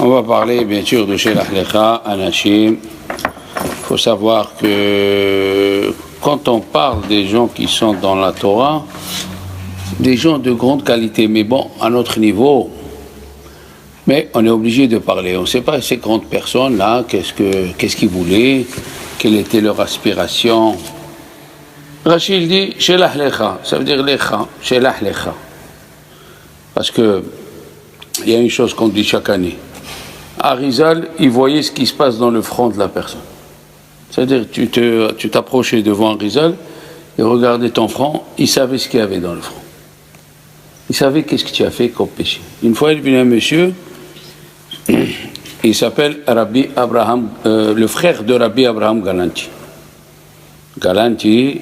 On va parler bien sûr de Shelach Lecha, Anashim. Il faut savoir que quand on parle des gens qui sont dans la Torah, des gens de grande qualité, mais bon, à notre niveau, mais on est obligé de parler. On ne sait pas ces grandes personnes-là, qu'est-ce qu'ils voulaient, quelle était leur aspiration. Rachid dit Shelach Lecha, ça veut dire Lecha, Shelach Lecha. Parce que il y a une chose qu'on dit chaque année. Arizal, il voyait ce qui se passe dans le front de la personne. C'est-à-dire, tu t'approchais devant Arizal, il regardait ton front, il savait ce qu'il y avait dans le front. Il savait qu'est-ce que tu as fait comme péché. Une fois, il est venu un monsieur, il s'appelle Rabbi Abraham, le frère de Rabbi Abraham Galanti. Galanti,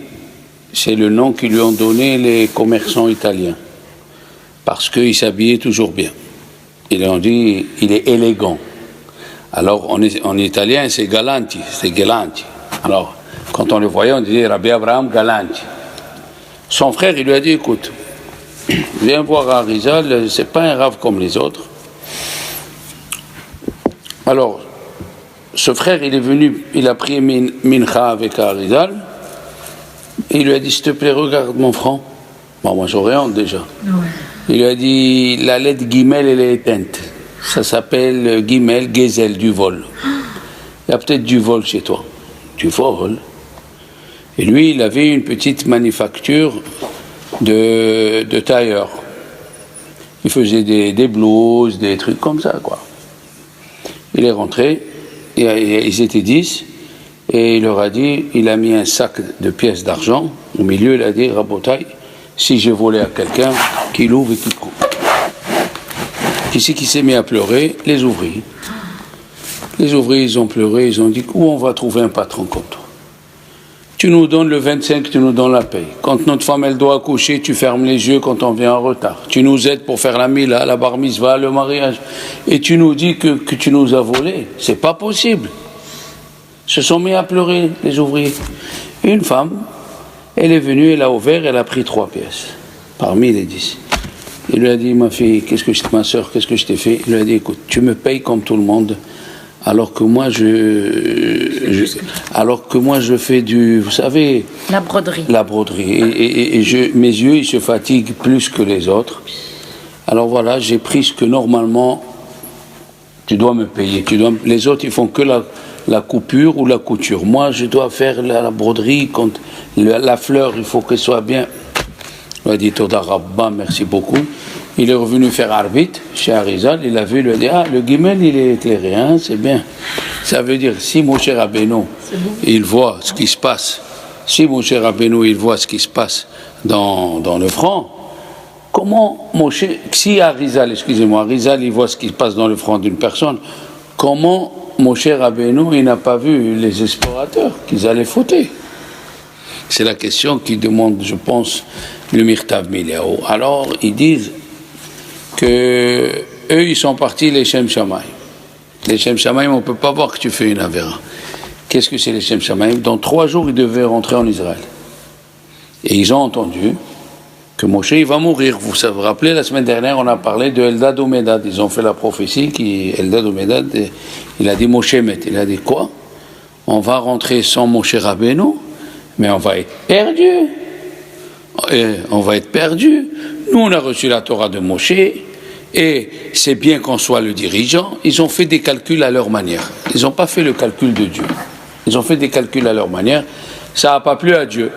c'est le nom qu'ils lui ont donné les commerçants italiens, parce qu'il s'habillait toujours bien. Ils ont dit, il est élégant. Alors, en italien, c'est Galanti, c'est Galanti. Alors, quand on le voyait, on disait Rabbi Abraham Galanti. Son frère, il lui a dit, écoute, viens voir Arizal, c'est pas un rave comme les autres. Alors, ce frère, il est venu, il a pris Mincha avec Arizal, et il lui a dit, s'il te plaît, regarde mon front. Bon, moi, j'aurais honte déjà. Ouais. Il lui a dit, la lettre Gimel, elle est éteinte. Ça s'appelle Gimel, Gezel, du vol. Il y a peut-être du vol chez toi. Du vol. Et lui, il avait une petite manufacture de tailleur. Il faisait des blouses, des trucs comme ça, quoi. Il est rentré, ils étaient 10, et il leur a dit, il a mis un sac de pièces d'argent. Au milieu, il a dit, Rabotai, si j'ai volé à quelqu'un, qu'il ouvre et qu'il coupe. Qui c'est qui s'est mis à pleurer? Les ouvriers. Les ouvriers, ils ont pleuré, ils ont dit, où on va trouver un patron comme toi? Tu nous donnes le 25, tu nous donnes la paye. Quand notre femme, elle doit accoucher, tu fermes les yeux quand on vient en retard. Tu nous aides pour faire la mila, la bar mitzvah, le mariage. Et tu nous dis que tu nous as volé. C'est pas possible. Ils se sont mis à pleurer, les ouvriers. Une femme, elle est venue, elle a ouvert, elle a pris 3 pièces, parmi les 10. Il lui a dit, ma fille, ma soeur, qu'est-ce que je t'ai fait? Il lui a dit, écoute, tu me payes comme tout le monde, alors que moi je fais du, vous savez... La broderie. La broderie. Et mes yeux, ils se fatiguent plus que les autres. Alors voilà, j'ai pris ce que normalement, tu dois me payer. Les autres, ils font que la coupure ou la couture. Moi, je dois faire la broderie, quand la fleur, il faut qu'elle soit bien. Il a dit, Toda Rabba, merci beaucoup. Il est revenu faire arbitre chez Arizal, il a vu, il lui a dit, ah, le Gimel, il est éclairé, hein, c'est bien. Ça veut dire, si Moshe Rabbeinu, il voit ce qui se passe, il voit ce qui se passe dans le front, comment Moshe, si Arizal, Arizal, il voit ce qui se passe dans le front d'une personne, comment Moshe Rabbeinu, il n'a pas vu les explorateurs qu'ils allaient fauter? C'est la question qui demande, je pense, le Mirtav Miliao. Alors, ils disent que eux, ils sont partis les Shem Shamaim. Les Shem Shamaim, on ne peut pas voir que tu fais une avéra. Qu'est-ce que c'est les Shem Shamaim? Dans 3 jours, ils devaient rentrer en Israël. Et ils ont entendu que Moshe, il va mourir. Vous vous rappelez, la semaine dernière, on a parlé de Eldad ou Medad. Ils ont fait la prophétie Eldad ou Medad, il a dit Moshe met. Il a dit quoi? On va rentrer sans Moshe Rabbeinu, mais on va être perdu. On va être perdu. Nous, on a reçu la Torah de Moshe, et c'est bien qu'on soit le dirigeant. Ils ont fait des calculs à leur manière. Ils n'ont pas fait le calcul de Dieu. Ils ont fait des calculs à leur manière. Ça n'a pas plu à Dieu.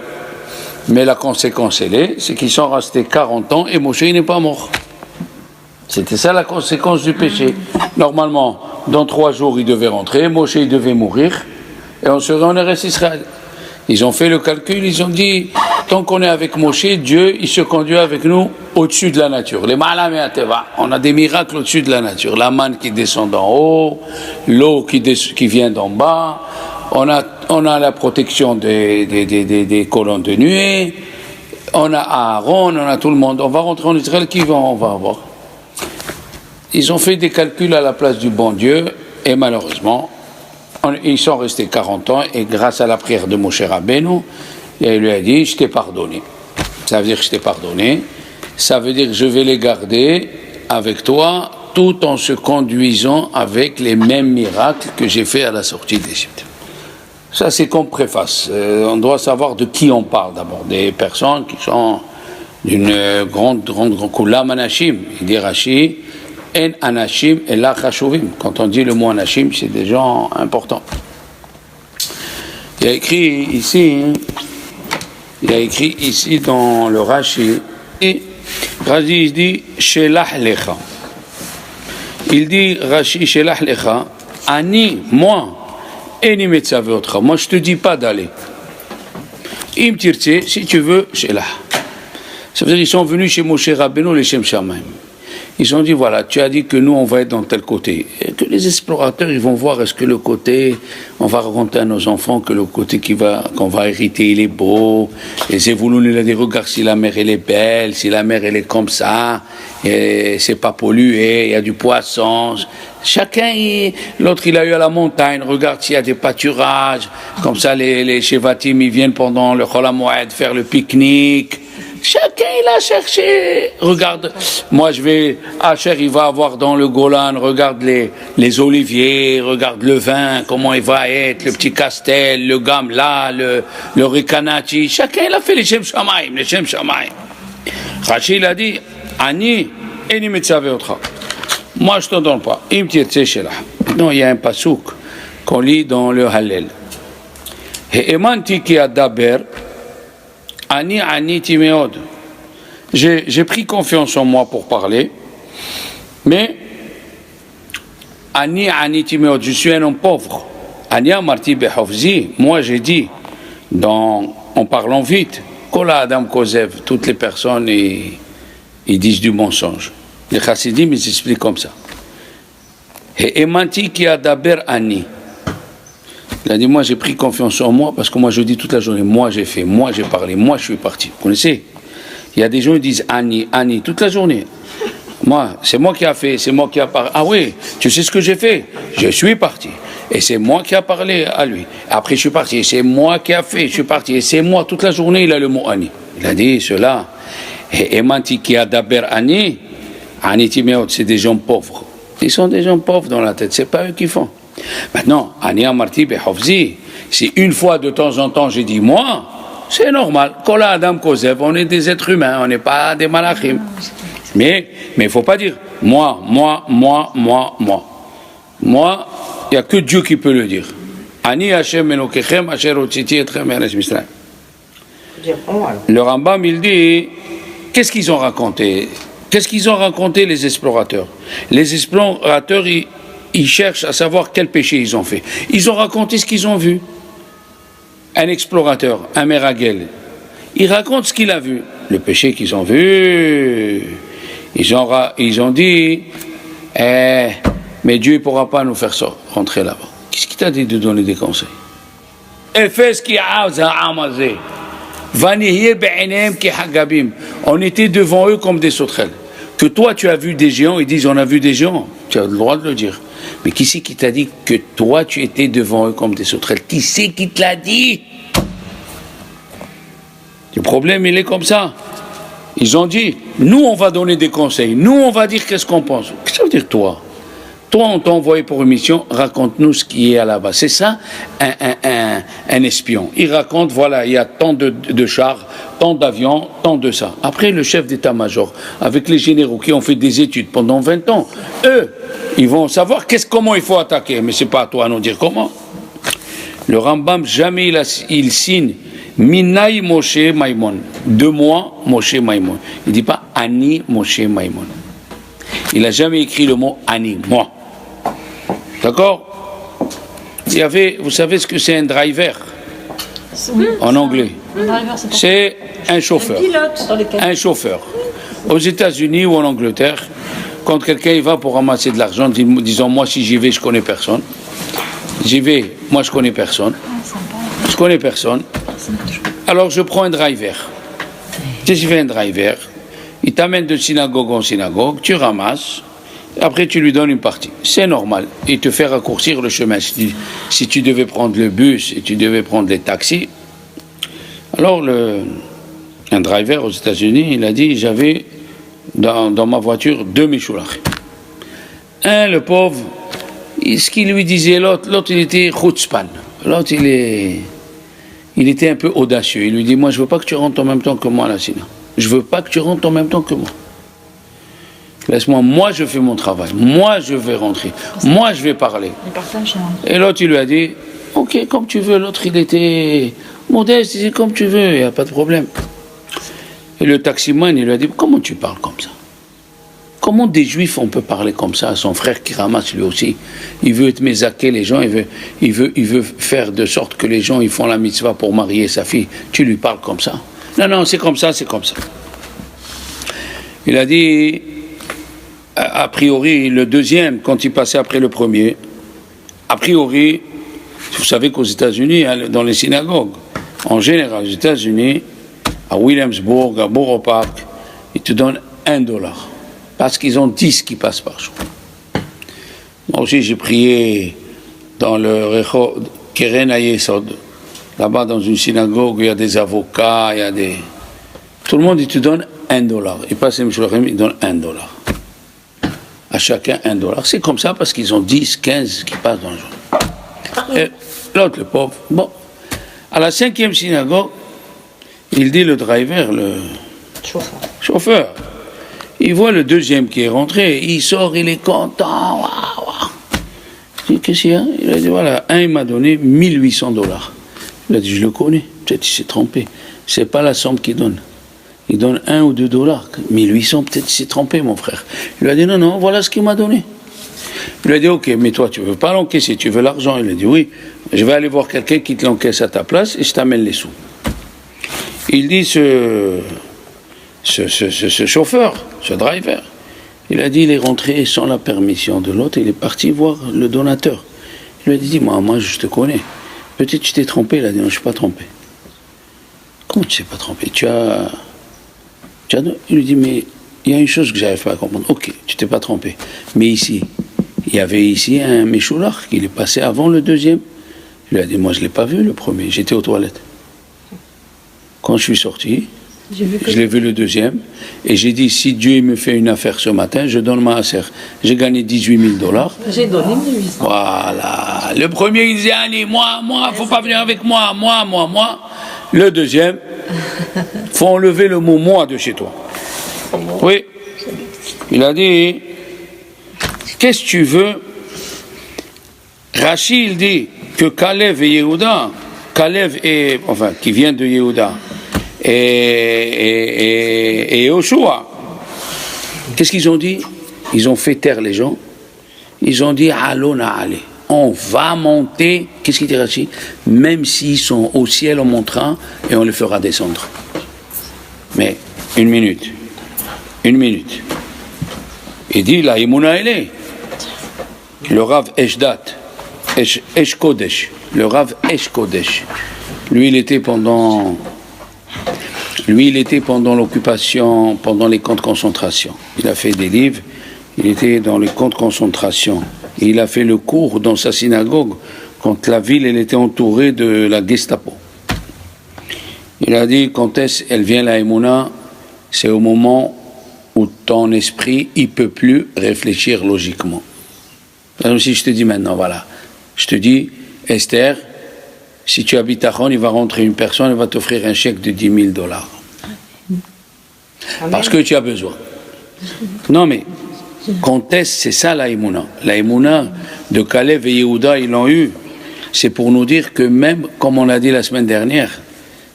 Mais la conséquence, c'est qu'ils sont restés 40 ans et Moshe, il n'est pas mort. C'était ça la conséquence du péché. Normalement, dans 3 jours, il devait rentrer, Moshe, il devait mourir, et on serait en Eretz Israël. Ils ont fait le calcul, ils ont dit, tant qu'on est avec Moshe, Dieu, il se conduit avec nous au-dessus de la nature. Les Ma'alam et Ateva, on a des miracles au-dessus de la nature. La manne qui descend d'en haut, l'eau qui vient d'en bas, on a la protection des colonnes de nuée, on a Aaron, on a tout le monde. On va rentrer en Israël, on va avoir. Ils ont fait des calculs à la place du bon Dieu, et malheureusement, ils sont restés 40 ans, et grâce à la prière de Moshe Rabbeinu, il lui a dit, je t'ai pardonné. Ça veut dire que je t'ai pardonné, ça veut dire que je vais les garder avec toi tout en se conduisant avec les mêmes miracles que j'ai fait à la sortie d'Égypte. Ça, c'est comme préface. On doit savoir de qui on parle d'abord. Des personnes qui sont d'une grande Kulam Anashim. Il dit Rashi, En Anashim et la Chashuvim. Quand on dit le mot Anashim, c'est des gens importants. Il a écrit ici dans le Rashi, Rashi dit Shelach Lecha. Il dit Rashi Shelach Lecha, Ani, moi, Eni Metzavé Otra. Moi, je te dis pas d'aller. Im Tirtse, si tu veux, Shelach. Ça veut dire qu'ils sont venus chez Moshe Rabbeinu, les Shem Shamaim. Ils ont dit, voilà, tu as dit que nous, on va être dans tel côté. Et que les explorateurs, ils vont voir, est-ce que le côté, on va raconter à nos enfants que le côté qu'on va hériter, il est beau. Et Zevouloun, il a dit, regarde si la mer, elle est belle, si la mer, elle est comme ça, et c'est pas pollué, il y a du poisson. Chacun, l'autre, il a eu à la montagne, regarde s'il y a des pâturages. Comme ça, les Shevatim, ils viennent pendant le Chol HaMoed faire le pique-nique. Chacun, il a cherché. Regarde, moi je vais, Asher, il va avoir dans le Golan, regarde les oliviers, regarde le vin, comment il va être, le petit castel, le gamla, le rikanachi. Chacun, il a fait les Shem Shamaim, les Shem Shamaim. Rashi, il a dit, Ani, eni metzavé otra. Moi, je ne te donne pas. Im tirtse shelah. Non, il y a un pasouk qu'on lit dans le Hallel. He'emanti ki adaber. Ani timéod. J'ai pris confiance en moi pour parler, mais Ani timéod, je suis un homme pauvre. Ani amarti behofzi, moi j'ai dit, en parlant vite, Kola Adam Kozev, toutes les personnes ils disent du mensonge. Les chassidim ils expliquent comme ça. Et emanti ki adaber ani. Il a dit, moi j'ai pris confiance en moi parce que moi je dis toute la journée, moi j'ai fait, moi j'ai parlé, moi je suis parti. Vous connaissez? Il y a des gens qui disent Ani, toute la journée. Moi, c'est moi qui a fait, c'est moi qui a parlé. Ah oui, tu sais ce que j'ai fait? Je suis parti. Et c'est moi qui a parlé à lui. Après je suis parti, et c'est moi qui a fait, je suis parti. Et c'est moi, toute la journée il a le mot Ani. Il a dit cela. Et Emanti qui a d'Aber Ani, Ani Timéot, c'est des gens pauvres. Ils sont des gens pauvres dans la tête, c'est pas eux qui font. Maintenant, Ani Amarti Behofzi, si une fois de temps en temps j'ai dit moi, c'est normal. Kola Adam Kozev, on est des êtres humains, on n'est pas des malachim. Mais il ne faut pas dire moi. Moi, il n'y a que Dieu qui peut le dire. Ani Hashem Menokechem, Asher Otziti Etchem Eretz Misraim. Le Rambam, il dit, qu'est-ce qu'ils ont raconté? Qu'est-ce qu'ils ont raconté les explorateurs? Les explorateurs, ils cherchent à savoir quel péché ils ont fait. Ils ont raconté ce qu'ils ont vu. Un explorateur, un Meragel, il raconte ce qu'il a vu. Le péché qu'ils ont vu. Ils ont dit, mais Dieu ne pourra pas nous faire ça, rentrer là-bas. Qu'est-ce qui t'a dit de donner des conseils? On était devant eux comme des sauterelles. Que toi tu as vu des géants, ils disent on a vu des géants. Tu as le droit de le dire. Mais qui c'est qui t'a dit que toi tu étais devant eux comme des sauterelles? Qui c'est qui te l'a dit? Le problème il est comme ça. Ils ont dit, nous on va donner des conseils, nous on va dire qu'est-ce qu'on pense. Qu'est-ce que ça veut dire toi? Toi on t'a envoyé pour une mission, raconte-nous ce qui est là-bas. C'est ça un espion. Il raconte, voilà, il y a tant de chars, tant d'avions, tant de ça. Après le chef d'état-major, avec les généraux qui ont fait des études pendant 20 ans, eux, ils vont savoir comment il faut attaquer. Mais c'est pas à toi à nous dire comment. Le Rambam, jamais il signe Minai Moshe Maimon. De moi, Moshe Maimon. Il ne dit pas Ani Moshe Maimon. Il n'a jamais écrit le mot Ani, moi. D'accord? Vous savez ce que c'est un driver en anglais? C'est un chauffeur. Un chauffeur. Aux États-Unis ou en Angleterre, quand quelqu'un va pour ramasser de l'argent, disons moi si j'y vais, je connais personne. J'y vais, moi je connais personne. Je connais personne. Alors je prends un driver. Si je fais un driver, il t'amène de synagogue en synagogue, tu ramasses, après tu lui donnes une partie. C'est normal. Il te fait raccourcir le chemin. Si tu devais prendre le bus et tu devais prendre les taxis, alors un driver aux États-Unis, il a dit, j'avais dans ma voiture 2 Mishulach. Le pauvre, ce qu'il lui disait l'autre, il était chutzpan. L'autre, il était un peu audacieux. Il lui dit, moi, je veux pas que tu rentres en même temps que moi, là, sinon. Je veux pas que tu rentres en même temps que moi. Laisse-moi, moi, je fais mon travail. Moi, je vais rentrer. Moi, je vais parler. Et l'autre, il lui a dit, ok, comme tu veux. L'autre, il était modeste, il disait, comme tu veux, il n'y a pas de problème. Et le taximan, il lui a dit, comment tu parles comme ça? Comment des juifs on peut parler comme ça à son frère qui ramasse lui aussi? Il veut mézaquer les gens, il veut faire de sorte que les gens ils font la mitzvah pour marier sa fille. Tu lui parles comme ça? Non, c'est comme ça, c'est comme ça. Il a dit, a priori, le deuxième, quand il passait après le premier, a priori, vous savez qu'aux États-Unis, dans les synagogues, en général, aux États-Unis, à Williamsburg, à Borough Park, ils te donnent $1. Parce qu'ils ont 10 qui passent par jour. Moi aussi, j'ai prié dans le Recho Keren Ayesod, là-bas dans une synagogue, il y a des avocats, il y a des... Tout le monde, il te donne $1. Il passe les Mishlochim, il donne $1. À chacun $1. C'est comme ça parce qu'ils ont 10, 15 qui passent dans le jour. Et l'autre, le pauvre, bon. À la 5e synagogue, il dit le driver, le chauffeur. Il voit le deuxième qui est rentré, il sort, il est content. Waouh. Je dis, qu'est-ce qu'il y a? Il a dit, voilà, il m'a donné $1 800. Il a dit, je le connais, peut-être il s'est trompé. C'est pas la somme qu'il donne. Il donne $1 ou $2. 1800, peut-être il s'est trompé, mon frère. Il lui a dit, non, voilà ce qu'il m'a donné. Il lui a dit, ok, mais toi, tu veux pas l'encaisser, tu veux l'argent? Il a dit, oui, je vais aller voir quelqu'un qui te l'encaisse à ta place et je t'amène les sous. Il dit, ce chauffeur, ce driver, il a dit, il est rentré sans la permission de l'autre, il est parti voir le donateur. Il lui a dit, moi je te connais, peut-être tu t'es trompé. Il a dit, non, je ne suis pas trompé. Comment tu ne t'es pas trompé? Il lui dit, mais il y a une chose que je n'arrive pas à comprendre. Ok, tu t'es pas trompé, mais ici, il y avait ici un Méchoulard qui est passé avant le deuxième. Il lui a dit, moi je ne l'ai pas vu le premier, j'étais aux toilettes. Quand je suis sorti, je l'ai vu le deuxième, et j'ai dit, si Dieu me fait une affaire ce matin, je donne ma affaire. J'ai gagné $18 000. J'ai donné 1800. Voilà. Le premier, il disait, allez, moi, faut pas venir avec moi. Le deuxième, faut enlever le mot moi de chez toi. Oui. Il a dit, qu'est-ce que tu veux? Rachid, il dit que Kalev et Yehuda, qui vient de Yehuda, et Yoshua, qu'est-ce qu'ils ont dit? Ils ont fait taire les gens. Ils ont dit, allons aller. On va monter, qu'est-ce qu'il dit Rachid? Même s'ils sont au ciel, on montera et on les fera descendre. Mais, une minute. Il dit, la Emouna, elle est. Le Rav Eshdat, Esh Kodesh, le Rav Esh Kodesh, lui, il était pendant l'occupation, pendant les camps de concentration. Il a fait des livres, il était dans les camps de concentration. Et il a fait le cours dans sa synagogue quand la ville elle était entourée de la Gestapo. Il a dit, quand elle vient la Emouna, c'est au moment où ton esprit, il ne peut plus réfléchir logiquement. Comme si je te dis maintenant, voilà, je te dis, Esther, si tu habites à Ron, il va rentrer une personne, elle va t'offrir un chèque de $10 000. Parce que tu as besoin. Non mais, quand c'est ça la Emouna. La Emouna de Kalev et Yehuda, ils l'ont eu. C'est pour nous dire que même, comme on l'a dit la semaine dernière,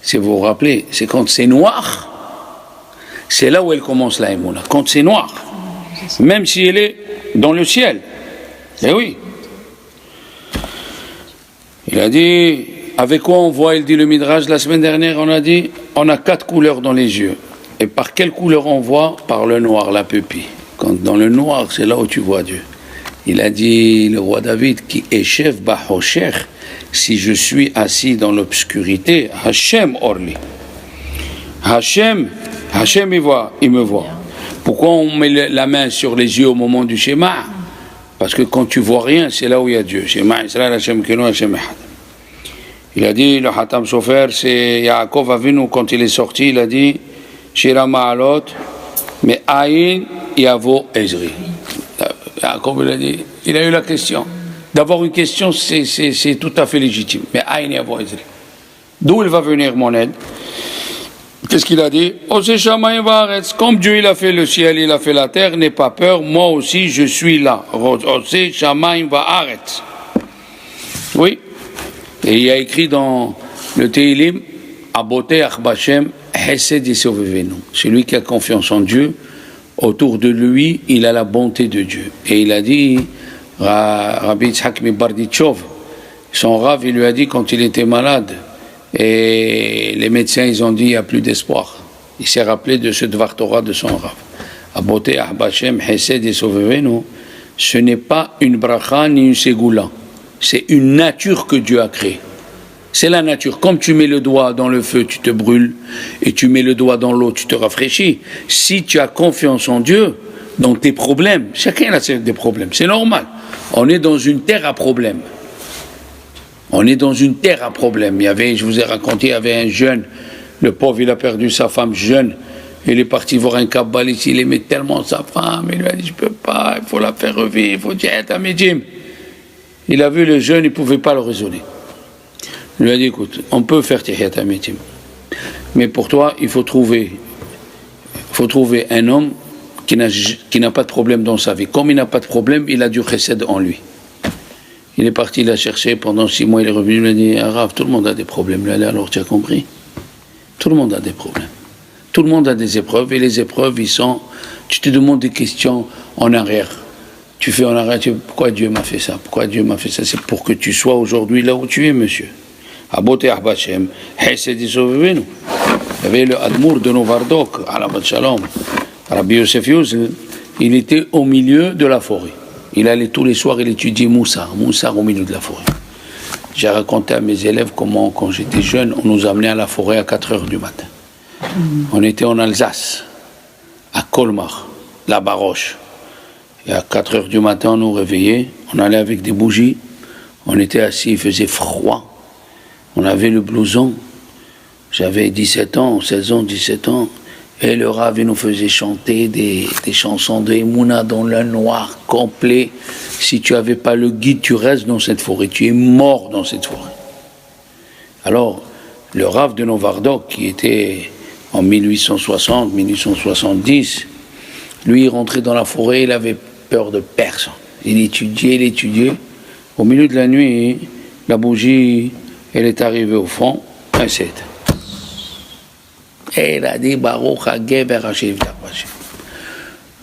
si vous vous rappelez, c'est quand c'est noir, c'est là où elle commence la Emouna. Quand c'est noir, même si elle est dans le ciel. Eh oui. Il a dit, avec quoi on voit, il dit le Midrash, la semaine dernière, on a dit, on a 4 couleurs dans les yeux. Et par quelle couleur on voit? Par le noir, la pupille. Quand dans le noir, c'est là où tu vois Dieu. Il a dit, le roi David, qui est chef Bahosher, si je suis assis dans l'obscurité, Hachem Orli. Hachem, il me voit. Pourquoi on met la main sur les yeux au moment du Shema? Parce que quand tu vois rien, c'est là où il y a Dieu. Shema Israël, Hachem Keno, Hachem Echad. Il a dit, le Hatam Sofer, c'est Yaakov Avinu, quand il est sorti, il a dit, Shira Ma'alot, mais Aïn Yavo Ezri. Comme il a dit, il a eu la question. D'avoir une question, c'est tout à fait légitime. Mais d'où il va venir mon aide? Qu'est-ce qu'il a dit? Comme Dieu il a fait le ciel, il a fait la terre, n'aie pas peur, moi aussi je suis là. Oui. Et il y a écrit dans le Teilim, Aboté Achbachem, Hesed Yisovevenu. Celui qui a confiance en Dieu, autour de lui, il a la bonté de Dieu. Et il a dit, Rabbi Yitzhak Mibarditchov, son rav, il lui a dit quand il était malade, et les médecins, ils ont dit, il n'y a plus d'espoir. Il s'est rappelé de ce Dvar Torah de son rav. Aboté Achbachem, Hesed Yisovevenu, ce n'est pas une bracha ni une ségoula. C'est une nature que Dieu a créée. C'est la nature. Comme tu mets le doigt dans le feu, tu te brûles, et tu mets le doigt dans l'eau, tu te rafraîchis. Si tu as confiance en Dieu, dans tes problèmes, chacun a des problèmes, c'est normal. On est dans une terre à problèmes. On est dans une terre à problèmes. Je vous ai raconté, il y avait un jeune, le pauvre, il a perdu sa femme jeune, il est parti voir un kabbaliste, il aimait tellement sa femme, il lui a dit, je peux pas, il faut la faire revivre, il faut dire, Médim. Il a vu le jeune, il ne pouvait pas le raisonner. Il lui a dit, écoute, on peut faire Tihiyat HaMetim, mais pour toi, il faut trouver un homme qui n'a pas de problème dans sa vie. Comme il n'a pas de problème, il a du chesed en lui. Il est parti, il a cherché, pendant 6 mois, il est revenu, il a dit, Arav, tout le monde a des problèmes. Il a dit, alors tu as compris? Tout le monde a des problèmes. Tout le monde a des épreuves, et les épreuves, tu te demandes des questions en arrière. Tu fais en arrière, pourquoi Dieu m'a fait ça? Pourquoi Dieu m'a fait ça? C'est pour que tu sois aujourd'hui là où tu es, monsieur. Aboté Ahbachem, Hesed Yisovevenu. Il y avait le Admour de Novardok, Alabat Shalom, Rabbi Yosef Yuzel, il était au milieu de la forêt. Il allait tous les soirs, il étudiait Moussar au milieu de la forêt. J'ai raconté à mes élèves comment, quand j'étais jeune, on nous amenait à la forêt à 4h du matin. On était en Alsace, à Colmar, la Baroche. Et à 4h du matin, on nous réveillait, on allait avec des bougies, on était assis, il faisait froid, on avait le blouson, j'avais 17 ans, 16 ans, 17 ans, et le Rav nous faisait chanter des chansons de Emouna dans le noir complet. Si tu n'avais pas le guide, tu restes dans cette forêt, tu es mort dans cette forêt. Alors, le Rav de Novardok, qui était en 1860, 1870, lui, il rentrait dans la forêt, il avait peur de personne. Il étudiait. Au milieu de la nuit, la bougie, elle est arrivée au fond, un 7. Et il a dit, Baruch HaGeber Hashem.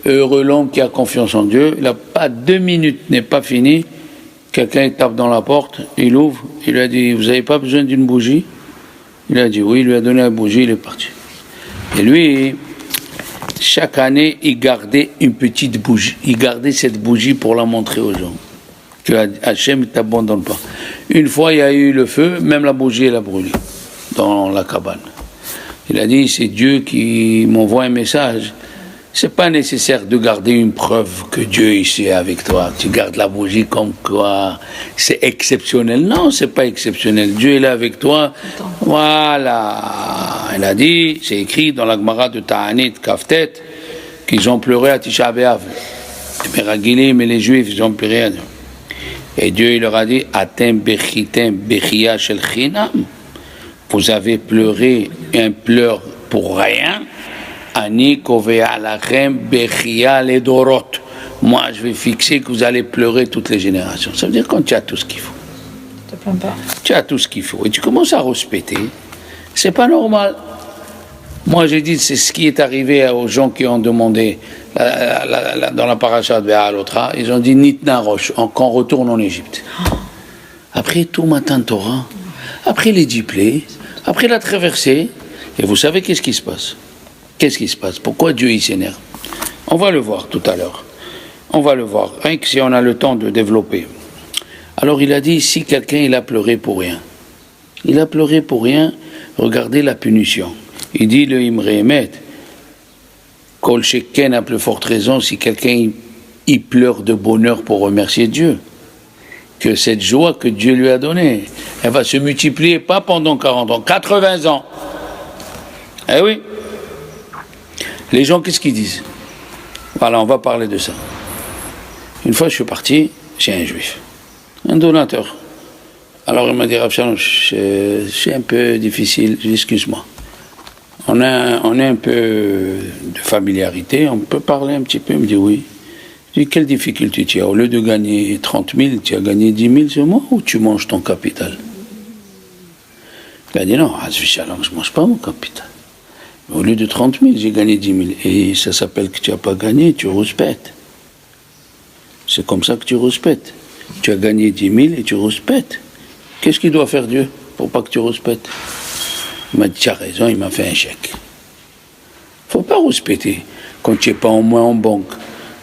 Heureux l'homme qui a confiance en Dieu. Il n'a pas 2 minutes, n'est pas fini. Quelqu'un tape dans la porte, il ouvre, il lui a dit, vous n'avez pas besoin d'une bougie? Il a dit oui, il lui a donné la bougie, il est parti. Et lui, chaque année, il gardait une petite bougie. Il gardait cette bougie pour la montrer aux gens. Que Hachem ne t'abandonne pas. Une fois, il y a eu le feu, même la bougie, elle a brûlé dans la cabane. Il a dit, c'est Dieu qui m'envoie un message. C'est pas nécessaire de garder une preuve que Dieu ici est avec toi. Tu gardes la bougie comme quoi c'est exceptionnel. Non, c'est pas exceptionnel. Dieu est là avec toi. Attends. Voilà. Il a dit, c'est écrit dans la Gemara de Ta'anit, Kaftet, qu'ils ont pleuré à Tisha B'Av. Les Meragilim et les Juifs, ils ont pleuré. Et Dieu, il leur a dit, Atem bechitem bechia shel chinam. Vous avez pleuré un pleur pour rien. Ani kovea lachem bechia ledorot. Moi, je vais fixer que vous allez pleurer toutes les générations. Ça veut dire quand tu as tout ce qu'il faut. Tu te plains pas. Tu as tout ce qu'il faut. Et tu commences à respecter. C'est pas normal. Moi, j'ai dit, c'est ce qui est arrivé aux gens qui ont demandé dans la paracha de Béalotra. Ils ont dit Nitna Roche, qu'on retourne en Égypte. Après tout matin Torah, après les 10 plaies, après la traversée, et vous savez qu'est-ce qui se passe? Qu'est-ce qui se passe? Pourquoi Dieu il s'énerve? On va le voir tout à l'heure. On va le voir, rien que si on a le temps de développer. Alors il a dit, si quelqu'un il a pleuré pour rien, il a pleuré pour rien, regardez la punition. Il dit le Imre Emet, Kol Sheken a plus forte raison si quelqu'un il pleure de bonheur pour remercier Dieu. Que cette joie que Dieu lui a donnée, elle va se multiplier pas pendant 40 ans, 80 ans. Eh oui. Les gens, qu'est-ce qu'ils disent? Voilà, on va parler de ça. Une fois, je suis parti chez un juif, un donateur. Alors il m'a dit, Rav Shalom, c'est un peu difficile, excuse-moi. On a un peu de familiarité, on peut parler un petit peu. Il me dit oui. Je dis, quelle difficulté tu as? Au lieu de gagner 30 000, tu as gagné 10 000 ce mois ou tu manges ton capital? Il a dit non, Rav Shalom, je ne mange pas mon capital. Mais au lieu de 30 000, j'ai gagné 10 000. Et ça s'appelle que tu n'as pas gagné, tu rouspètes. C'est comme ça que tu rouspètes. Tu as gagné 10 000 et tu rouspètes. Qu'est-ce qu'il doit faire Dieu pour pas que tu rouspètes? Il m'a dit, tu as raison, il m'a fait un chèque. Il ne faut pas rouspéter quand tu n'es pas au moins en banque,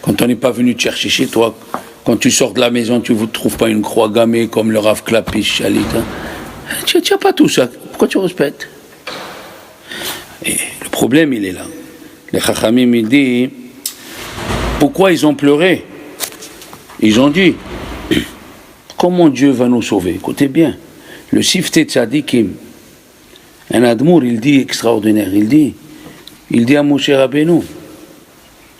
quand on n'est pas venu te chercher chez toi, quand tu sors de la maison, tu ne trouves pas une croix gammée comme le Rav Klapish, Chalit. Hein. Tu n'as pas tout ça. Pourquoi tu rouspètes? Et le problème, il est là. Les Chachamim, il dit, pourquoi ils ont pleuré? Ils ont dit, comment Dieu va nous sauver? Écoutez bien, le Sifte Tzadikim, un Admour, il dit extraordinaire, il dit à Moshe Rabbeinu,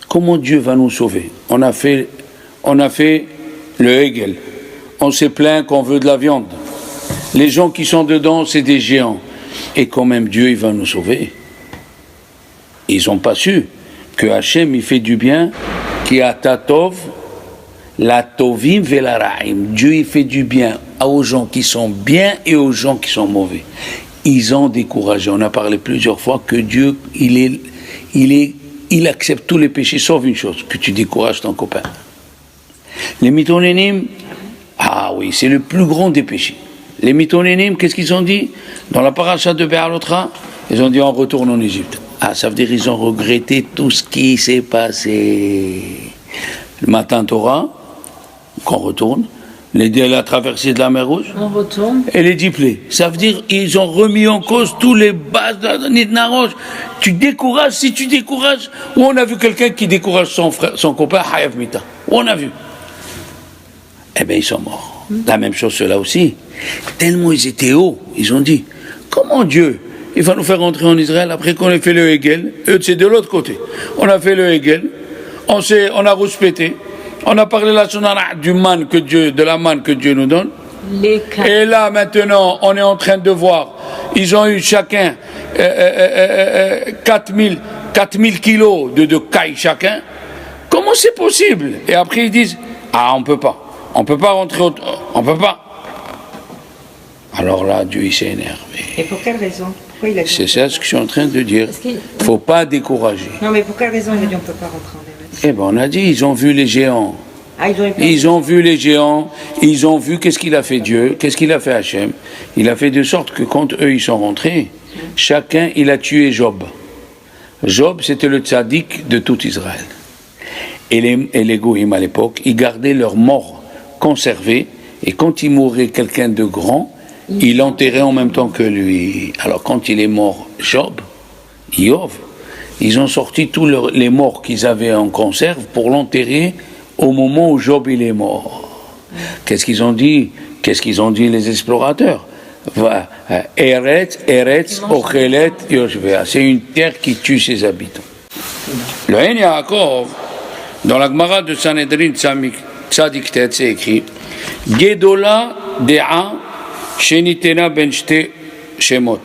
comment Dieu va nous sauver? On a fait le Hegel, on s'est plaint qu'on veut de la viande, les gens qui sont dedans, c'est des géants, et quand même Dieu, il va nous sauver. Ils n'ont pas su que Hachem, il fait du bien, qui a tatov, la tovim velara'im. Dieu, il fait du bien aux gens qui sont bien et aux gens qui sont mauvais. Ils ont découragé. On a parlé plusieurs fois que Dieu, il accepte tous les péchés, sauf une chose, que tu décourages ton copain. Les mitonénim, ah oui, c'est le plus grand des péchés. Les mitonénim, qu'est-ce qu'ils ont dit? Dans la paracha de Béalotra, ils ont dit on retourne en Égypte. Ah, ça veut dire qu'ils ont regretté tout ce qui s'est passé. Le matin Torah, qu'on retourne, la traversée de la mer Rouge, on retourne. Et les 10 plaies. Ça veut dire qu'ils ont remis en cause tous les bases de la Nidnaroche. Tu décourages, si tu décourages, où on a vu quelqu'un qui décourage son copain, Hayav Mita. Où on a vu? Eh bien, ils sont morts. La même chose, ceux-là aussi. Tellement ils étaient hauts, ils ont dit, comment Dieu, il va nous faire rentrer en Israël après qu'on ait fait le Hegel? Eux, c'est de l'autre côté. On a fait le Hegel, on a rouspété, on a parlé la sonara de la manne que Dieu nous donne. Et là, maintenant, on est en train de voir, ils ont eu chacun 4000 kilos de cailles chacun. Comment c'est possible? Et après, ils disent, ah, on peut pas rentrer, on peut pas. Alors là, Dieu, il s'est énervé. Et pour quelle raison? C'est ça ce que je suis en train de dire. Il ne faut pas décourager. Non, mais pour quelle raison il a dit on ne peut pas rentrer en Eretz? Eh bien, on a dit, ils ont vu les géants. Ils ont vu les géants, ils ont vu qu'est-ce qu'il a fait Dieu, qu'est-ce qu'il a fait Hachem. Il a fait de sorte que quand eux, ils sont rentrés, chacun, il a tué Job. Job, c'était le tzaddik de tout Israël. Et les goïms, à l'époque, ils gardaient leurs morts conservés, et quand il mourait quelqu'un de grand, il l'enterrait en même temps que lui. Alors quand il est mort, Job, ils ont sorti tous les morts qu'ils avaient en conserve pour l'enterrer au moment où Job il est mort. Qu'est-ce qu'ils ont dit les explorateurs? Eretz, Ochelet, Yoshvea. C'est une terre qui tue ses habitants. Le Hen Yaakov, dans la Gemara de Sanhedrin Tzadik Tet, c'est écrit Gedola De'a Shenitena ben shte shemot.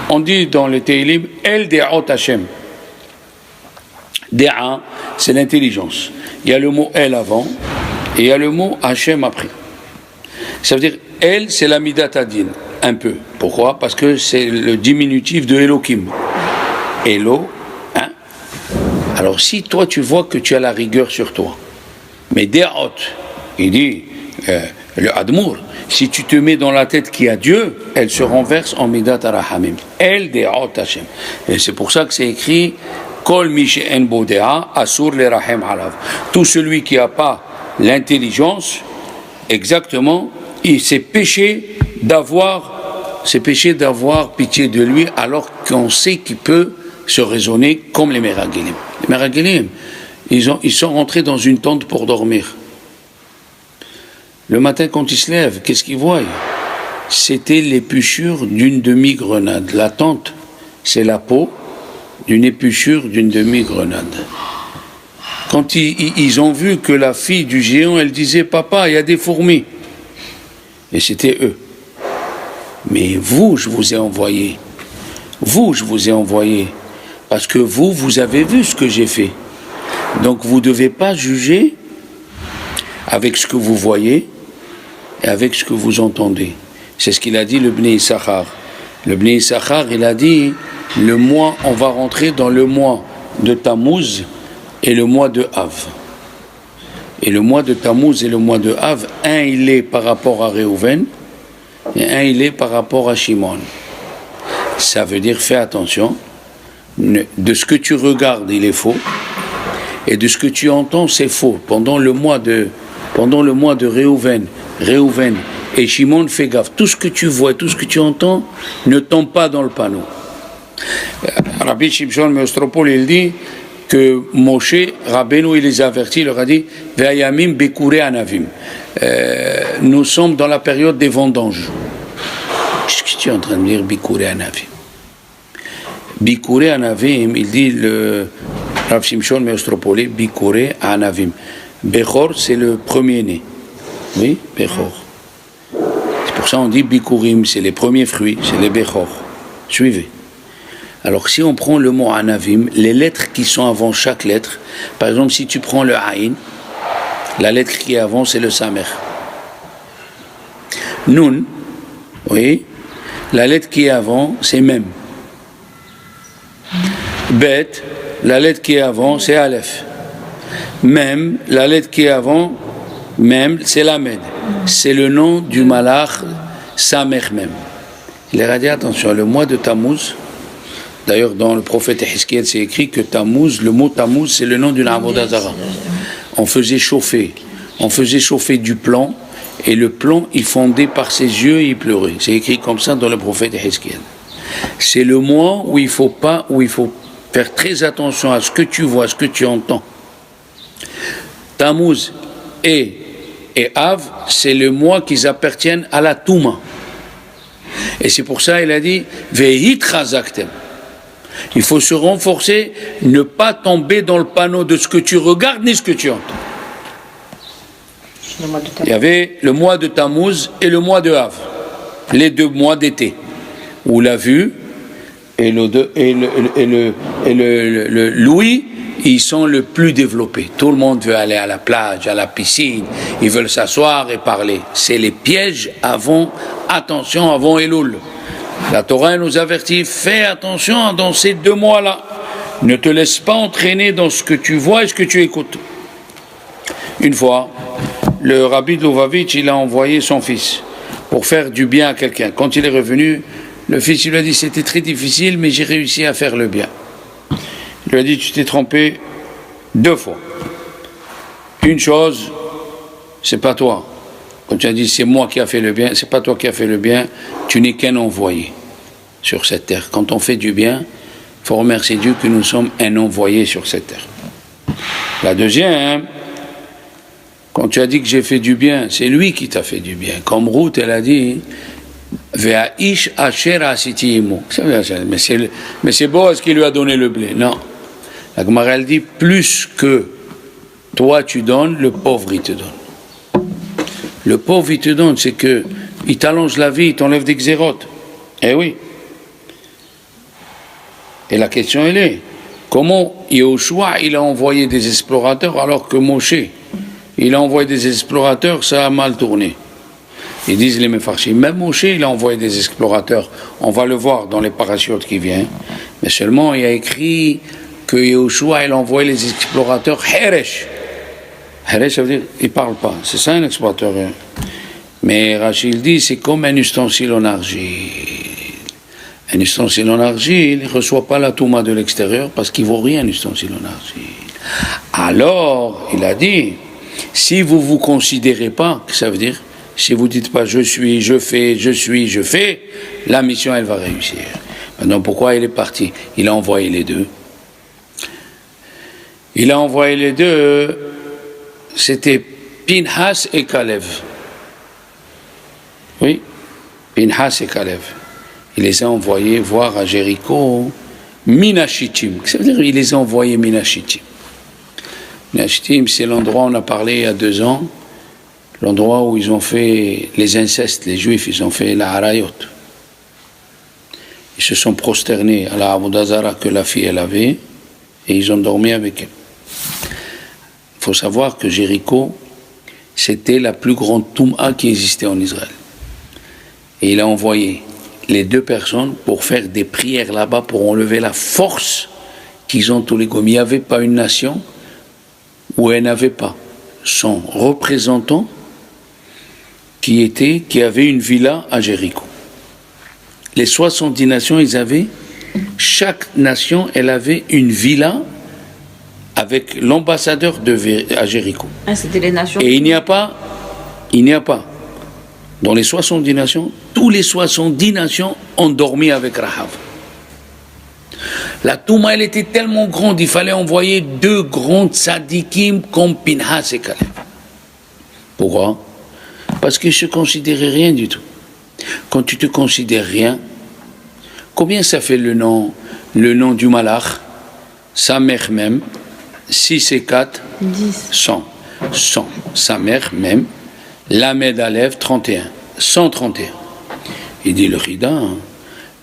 On dit dans le Teilim El De'ot Hashem. De'a, c'est l'intelligence. Il y a le mot El avant et il y a le mot Hashem après. Ça veut dire El, c'est la Midat Adin, un peu. Pourquoi? Parce que c'est le diminutif de Elohim. Elo, hein? Alors si toi tu vois que tu as la rigueur sur toi, mais De'ot, il dit le Admour, si tu te mets dans la tête qu'il y a Dieu, elle se renverse en Midat Arahamim. El De'ot Hashem. Et c'est pour ça que c'est écrit Kol Mishe En Bodea Asur Le Rahem Alav. Tout celui qui n'a pas l'intelligence, exactement, il s'est péché d'avoir pitié de lui, alors qu'on sait qu'il peut se raisonner comme les Meragelim. Les Meragelim, ils sont rentrés dans une tente pour dormir. Le matin, quand ils se lèvent, qu'est-ce qu'ils voient? C'était l'épluchure d'une demi-grenade. La tente, c'est la peau d'une épluchure d'une demi-grenade. Quand ils ont vu que la fille du géant, elle disait, papa, il y a des fourmis. Et c'était eux. Mais vous, je vous ai envoyé. Vous, je vous ai envoyé. Parce que vous avez vu ce que j'ai fait. Donc vous ne devez pas juger avec ce que vous voyez et avec ce que vous entendez. C'est ce qu'il a dit le Bnei Issachar. Le Bnei Issachar, il a dit, le mois, on va rentrer dans le mois de Tammuz et le mois de Av. Et le mois de Tammuz et le mois de Av, un il est par rapport à Réhouven et un il est par rapport à Shimon. Ça veut dire, fais attention, de ce que tu regardes, il est faux, et de ce que tu entends, c'est faux. Pendant le mois de Réhouven et Shimon, fais gaffe. Tout ce que tu vois, tout ce que tu entends, ne tombe pas dans le panneau. Rabbi Shimshon Meostropol, il dit que Moshe, Rabbeinu, il les a avertis, il leur a dit Ve'ayamim bekurei anavim. Nous sommes dans la période des vendanges. Qu'est-ce que tu es en train de dire, bekurei anavim? Bekurei anavim, il dit le Rav Shimshon Meostropoli, bekurei anavim. Bechor, c'est le premier-né. Oui, Bechor. C'est pour ça qu'on dit bikurim, c'est les premiers fruits, c'est les Bechor. Suivez. Alors si on prend le mot anavim, les lettres qui sont avant chaque lettre, par exemple si tu prends le aïn, la lettre qui est avant c'est le samer. Nun, oui, la lettre qui est avant c'est mem. Bet, la lettre qui est avant c'est aleph. Mem, la lettre qui est avant, mem, c'est lamed. C'est le nom du malach samer mem. Il a dit attention, le mois de Tammuz. D'ailleurs, dans le prophète Hiskiel, c'est écrit que Tammuz, le mot Tammuz, c'est le nom d'une avoda zara. On faisait chauffer du plomb, et le plomb, il fondait par ses yeux et il pleurait. C'est écrit comme ça dans le prophète Hiskiel. C'est le mois où il faut faire très attention à ce que tu vois, à ce que tu entends. Tammuz et Av, c'est le mois qui appartiennent à la Touma. Et c'est pour ça il a dit Vehit chazaktem. Il faut se renforcer, ne pas tomber dans le panneau de ce que tu regardes ni ce que tu entends. Il y avait le mois de Tammuz et le mois de Av, les 2 mois d'été, où la vue et le l'ouïe, ils sont le plus développés. Tout le monde veut aller à la plage, à la piscine, ils veulent s'asseoir et parler. C'est les pièges avant, attention, avant Elul. La Torah nous avertit, fais attention dans ces 2 mois-là. Ne te laisse pas entraîner dans ce que tu vois et ce que tu écoutes. Une fois, le Rabbi de Lubavitch, il a envoyé son fils pour faire du bien à quelqu'un. Quand il est revenu, le fils il lui a dit, c'était très difficile, mais j'ai réussi à faire le bien. Il lui a dit, tu t'es trompé 2 fois. Une chose, c'est pas toi. Quand tu as dit c'est moi qui a fait le bien, c'est pas toi qui a fait le bien, tu n'es qu'un envoyé sur cette terre. Quand on fait du bien, il faut remercier Dieu que nous sommes un envoyé sur cette terre. La deuxième, quand tu as dit que j'ai fait du bien, c'est lui qui t'a fait du bien. Comme Ruth, elle a dit Ve'aish asher asiti imo. Mais c'est Boaz qui lui a donné le blé. Non. La Gemara, elle dit plus que toi tu donnes, le pauvre il te donne. Le pauvre, il te donne, c'est que il t'allonge la vie, il t'enlève des xérotes. Eh oui. Et la question, elle est, comment Yehoshua, il a envoyé des explorateurs alors que Moshe, il a envoyé des explorateurs, ça a mal tourné. Ils disent les Mefarshim, même Moshe, il a envoyé des explorateurs. On va le voir dans les parachutes qui viennent. Mais seulement, il y a écrit que Yehoshua, il a envoyé les explorateurs Heresh. Heresh, ça veut dire, il ne parle pas. C'est ça un explorateur. Mais Rachid dit, c'est comme un ustensile en argile. Un ustensile en argile, il ne reçoit pas la touma de l'extérieur parce qu'il ne vaut rien, un ustensile en argile. Alors, il a dit, si vous ne vous considérez pas, ça veut dire, si vous ne dites pas je suis, je fais, la mission, elle va réussir. Maintenant, pourquoi il est parti? Il a envoyé les 2. Il a envoyé les 2. C'était Pinhas et Kalev. Oui, Pinhas et Kalev. Il les a envoyés voir à Jéricho Minashitim. Ça veut dire qu'il les a envoyés Minashitim. Nashtim, c'est l'endroit où on a parlé il y a 2 ans, l'endroit où ils ont fait les incestes, les juifs, ils ont fait la harayot. Ils se sont prosternés à la Avodah Zara que la fille elle avait et ils ont dormi avec elle. Il faut savoir que Jéricho, c'était la plus grande Touma qui existait en Israël. Et il a envoyé les 2 personnes pour faire des prières là-bas pour enlever la force qu'ils ont tous les goyim. Il n'y avait pas une nation où elle n'avait pas son représentant qui avait une villa à Jéricho. Les 70 nations, chaque nation, elle avait une villa avec l'ambassadeur à Jéricho. Ah, c'était les nations. Et il n'y a pas, dans les 70 nations, tous les 70 nations ont dormi avec Rahav. La Touma, elle était tellement grande, il fallait envoyer 2 grands tzadikim comme Pinhas et Caleb. Pourquoi? Parce qu'ils ne se considéraient rien du tout. Quand tu te considères rien, combien ça fait le nom du malach? Sa mère même, 6 et 4, 10. 100. Sa mère même, Lamed Alev, 31. 131. Il dit le Chida, hein,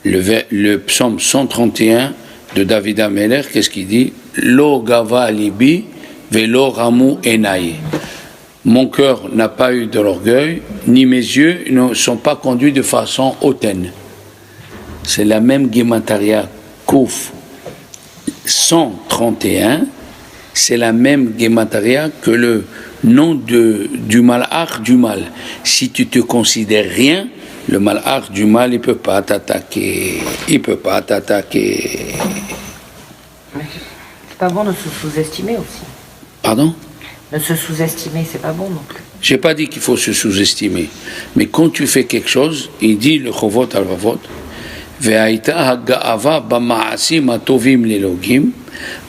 le psaume 131 de David Ameler, qu'est-ce qu'il dit? Lo gava libi velo ramu enaï. Mon cœur n'a pas eu de l'orgueil, ni mes yeux ne sont pas conduits de façon hautaine. C'est la même Gemataria Kouf 131, c'est la même Gemataria que le nom du malach du mal. Si tu te considères rien, le malach du mal, il ne peut pas t'attaquer. C'est pas bon de se sous-estimer aussi. Pardon? De se sous-estimer, c'est pas bon non plus. Je n'ai pas dit qu'il faut se sous-estimer. Mais quand tu fais quelque chose, il dit le Chovot al-Vavot, Ve'aita ha'ga'ava ba'ma'asim ha'tovim lelogim,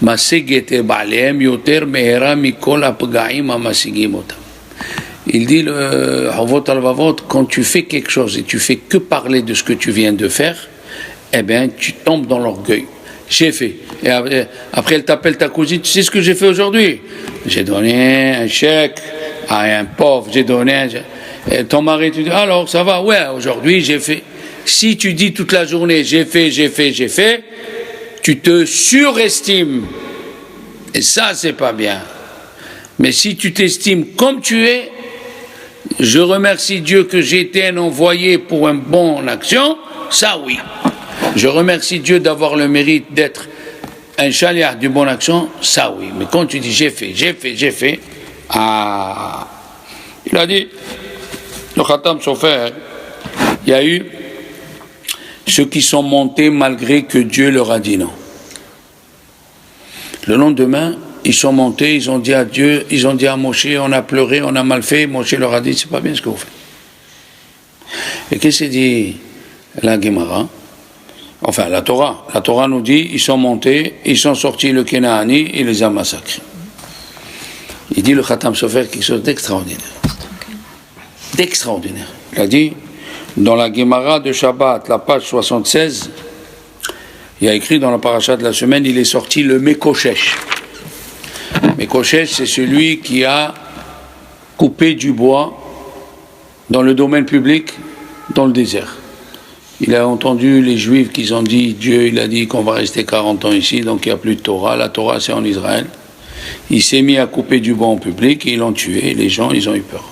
maseget ba'alehem yoter mehera mikol ha'pga'im ha'masigim otam. Il dit le Chovot al-Vavot, quand tu fais quelque chose et tu fais que parler de ce que tu viens de faire, eh bien, tu tombes dans l'orgueil. J'ai fait. Et après, elle t'appelle ta cousine, tu sais ce que j'ai fait aujourd'hui? J'ai donné un chèque à un pauvre, j'ai donné et ton mari, tu dis, alors ça va, ouais, aujourd'hui j'ai fait. Si tu dis toute la journée, j'ai fait, tu te surestimes. Et ça, c'est pas bien. Mais si tu t'estimes comme tu es, je remercie Dieu que j'ai été un envoyé pour une bonne action, ça oui. Je remercie Dieu d'avoir le mérite d'être un chaliard d'une bonne action, ça oui. Mais quand tu dis j'ai fait, il a dit, le Khatam Sofer, il y a eu ceux qui sont montés malgré que Dieu leur a dit non. Le lendemain, ils sont montés, ils ont dit à Dieu, ils ont dit à Moshe, on a pleuré, on a mal fait. Moshe leur a dit, c'est pas bien ce que vous faites. Et qu'est-ce que dit la Gemara? Enfin, la Torah. La Torah nous dit, ils sont montés, ils sont sortis le Kenaani, il les a massacrés. Il dit le Khatam Sofer quelque chose d'extraordinaire. D'extraordinaire. Il a dit, dans la Gemara de Shabbat, la page 76, il y a écrit dans la paracha de la semaine, il est sorti le Mekoshesh. Mekoshesh, c'est celui qui a coupé du bois dans le domaine public, dans le désert. Il a entendu les Juifs qui ont dit, Dieu, il a dit qu'on va rester 40 ans ici, donc il n'y a plus de Torah. La Torah, c'est en Israël. Il s'est mis à couper du bois en public et ils l'ont tué. Les gens, ils ont eu peur.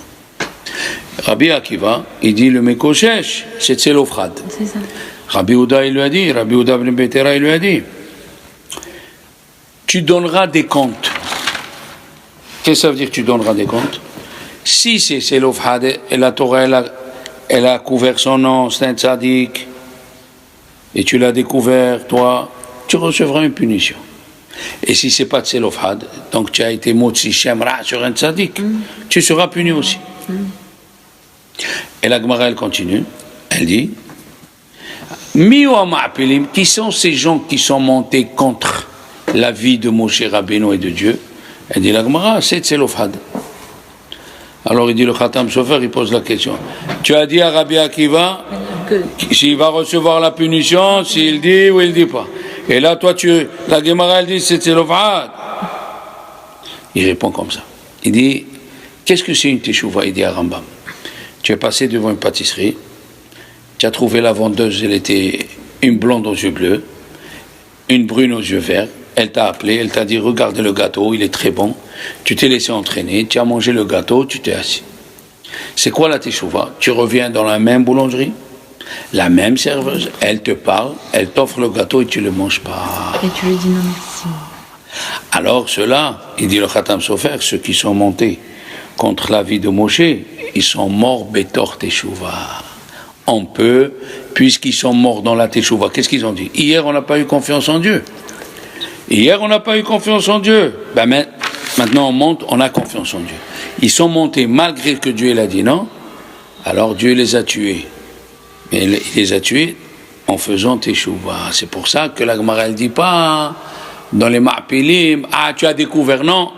Rabbi Akiva, il dit le Mekoshesh, c'est Tselofrad. C'est ça. Rabbi Ouda, il lui a dit, Rabbi Ouda ben Betera, il lui a dit, tu donneras des comptes. Qu'est-ce que ça veut dire tu donneras des comptes? Si c'est Tselofrad et la Torah, elle a couvert son nom, c'est un tzaddik, et tu l'as découvert, toi, tu recevras une punition. Et si c'est pas Tselofrad, donc tu as été motzi shemra sur un tzaddik, tu seras puni aussi. Et la Gemara, elle continue, elle dit, qui sont ces gens qui sont montés contre la vie de Moshe Rabbeinu et de Dieu? Elle dit la Gemara, c'est Tselofrad. Alors il dit le Khatam Sofer, il pose la question. Tu as dit à Rabbi Akiva s'il va recevoir la punition, s'il dit ou il dit pas. Et là, toi, la Gemara, elle dit c'est Tselofrad. Il répond comme ça. Il dit, qu'est-ce que c'est une teshuva? Il dit à Rambam, tu es passé devant une pâtisserie, tu as trouvé la vendeuse, elle était une blonde aux yeux bleus, une brune aux yeux verts, elle t'a appelé, elle t'a dit, regarde le gâteau, il est très bon, tu t'es laissé entraîner, tu as mangé le gâteau, tu t'es assis. C'est quoi la teshuva? Tu reviens dans la même boulangerie, la même serveuse, elle te parle, elle t'offre le gâteau et tu ne le manges pas. Et tu lui dis non merci. Alors ceux-là, il dit le Khatam Sofer, ceux qui sont montés contre la vie de Moshe, ils sont morts Betor Teshuva. On peut, puisqu'ils sont morts dans la Teshuva, qu'est-ce qu'ils ont dit? Hier, on n'a pas eu confiance en Dieu. Hier, on n'a pas eu confiance en Dieu. Ben, maintenant, on monte, on a confiance en Dieu. Ils sont montés malgré que Dieu l'a dit non. Alors Dieu les a tués. Mais il les a tués en faisant Teshuva. C'est pour ça que la Gemara ne dit pas dans les Ma'apilim, ah, tu as découvert, non,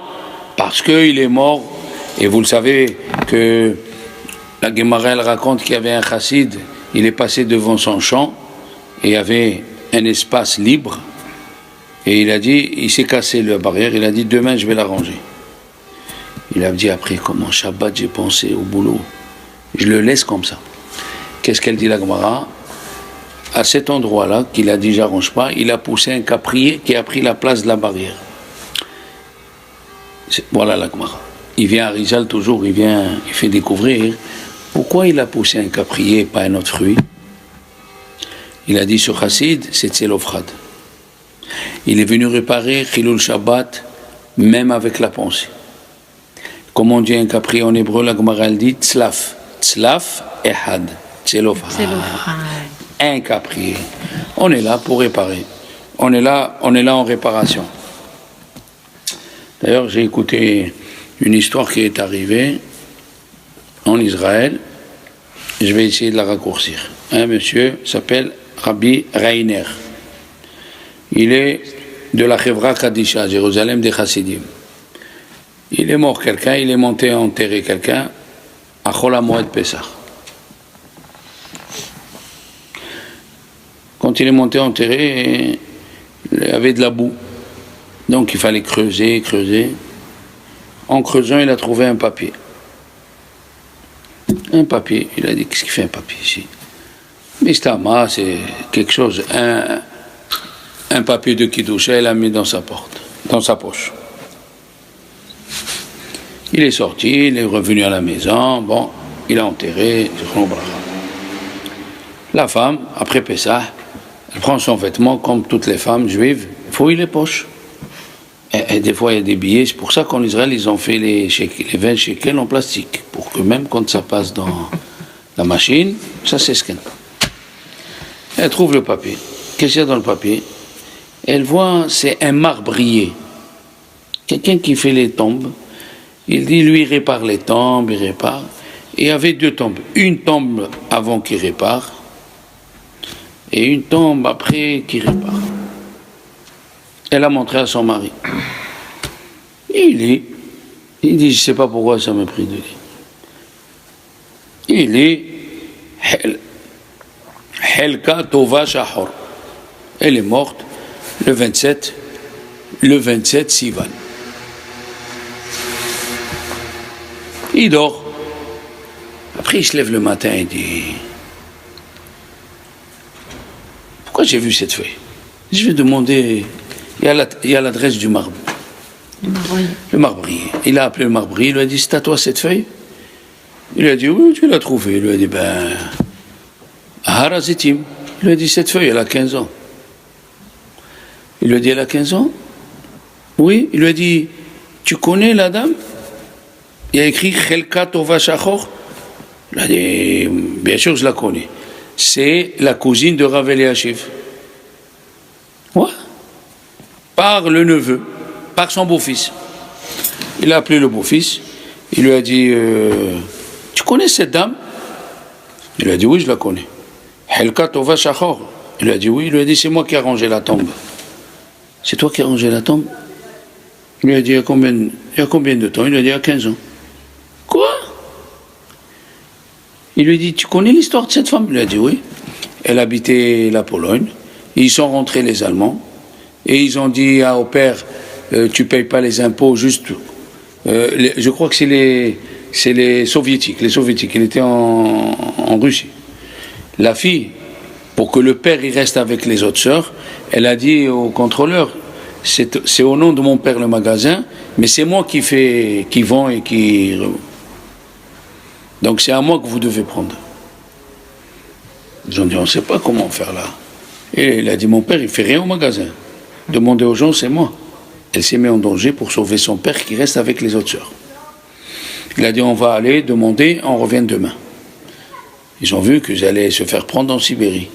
parce qu'il est mort. Et vous le savez que la Gemara elle raconte qu'il y avait un chassid, il est passé devant son champ et il y avait un espace libre et il a dit, il s'est cassé la barrière, il a dit demain je vais l'arranger. Il a dit après comment Shabbat j'ai pensé au boulot, je le laisse comme ça. Qu'est-ce qu'elle dit la Gemara? À cet endroit-là qu'il a dit j'arrange pas, il a poussé un caprier qui a pris la place de la barrière. Voilà la Gemara. Il vient à Rizal toujours, il fait découvrir pourquoi il a poussé un caprier et pas un autre fruit. Il a dit ce chassid, c'est Tselofrad. Il est venu réparer Chilul Shabbat, même avec la pensée. Comme on dit un caprier en hébreu, la Gemara elle dit Tzlaf. Tzlaf Ehad. Tselofrad. Un caprier. On est là pour réparer. On est là en réparation. D'ailleurs, j'ai écouté une histoire qui est arrivée en Israël. Je vais essayer de la raccourcir. Un monsieur s'appelle Rabbi Reiner. Il est de la Chevra Kadisha, Jérusalem des Chassidim. Il est mort quelqu'un, il est monté enterrer quelqu'un à Chol HaMoed Pesach. Quand il est monté enterrer, il y avait de la boue. Donc il fallait creuser. En creusant, il a trouvé un papier. Un papier. Il a dit, qu'est-ce qu'il fait un papier ici? Mistama, c'est quelque chose. Un papier de Kiddusha, il l'a mis dans sa poche. Il est sorti, il est revenu à la maison, bon, il a enterré. La femme, après Pessah, elle prend son vêtement comme toutes les femmes juives, fouille les poches. Et des fois, il y a des billets. C'est pour ça qu'en Israël, ils ont fait les 20 shekels en plastique. Pour que même quand ça passe dans la machine, ça s'escanne. Elle trouve le papier. Qu'est-ce qu'il y a dans le papier? Elle voit, c'est un marbrier. Quelqu'un qui fait les tombes. Il dit, lui, il répare les tombes, il répare. Et il y avait 2 tombes. Une tombe avant qu'il répare. Et une tombe après qu'il répare. Elle a montré à son mari. Il dit, je ne sais pas pourquoi ça m'a pris de lire. Il dit, Helka Tova Shahor. Elle est morte le 27 Sivan. Il dort. Après, il se lève le matin et dit, pourquoi j'ai vu cette feuille? Je vais demander. Il y a l'adresse du marbre. Le marbrier. Il a appelé le marbrier, il lui a dit, c'est à toi cette feuille? Il lui a dit, oui, tu l'as trouvée. Il lui a dit, Harazitim. Il lui a dit, cette feuille, elle a 15 ans. Il lui a dit, elle a 15 ans? Oui. Il lui a dit, tu connais la dame? Il a écrit Chelka Tova Shachor. Il a dit, bien sûr, je la connais. C'est la cousine de Rav Eliashiv. Ouais. Par le neveu, par son beau-fils. Il a appelé le beau-fils, il lui a dit, tu connais cette dame? Il lui a dit, oui, je la connais. Helka Tova Shachor. Il lui a dit, oui, il lui a dit, c'est moi qui ai rangé la tombe. C'est toi qui as rangé la tombe? Il lui a dit, il y a combien de temps? Il lui a dit, il y a 15 ans. Quoi? Il lui a dit, tu connais l'histoire de cette femme? Il lui a dit, oui. Elle habitait la Pologne, ils sont rentrés les Allemands, et ils ont dit au père, tu ne payes pas les impôts juste Je crois que c'est les soviétiques. Les soviétiques, il était en Russie. La fille, pour que le père il reste avec les autres sœurs, elle a dit au contrôleur, c'est au nom de mon père le magasin, mais c'est moi qui vend et qui... Donc c'est à moi que vous devez prendre. Ils ont dit, on ne sait pas comment faire là. Et il a dit, mon père, il fait rien au magasin. Demandez aux gens, c'est moi. Elle s'est mise en danger pour sauver son père qui reste avec les autres sœurs. Il a dit, on va aller demander, on revient demain. Ils ont vu qu'ils allaient se faire prendre en Sibérie.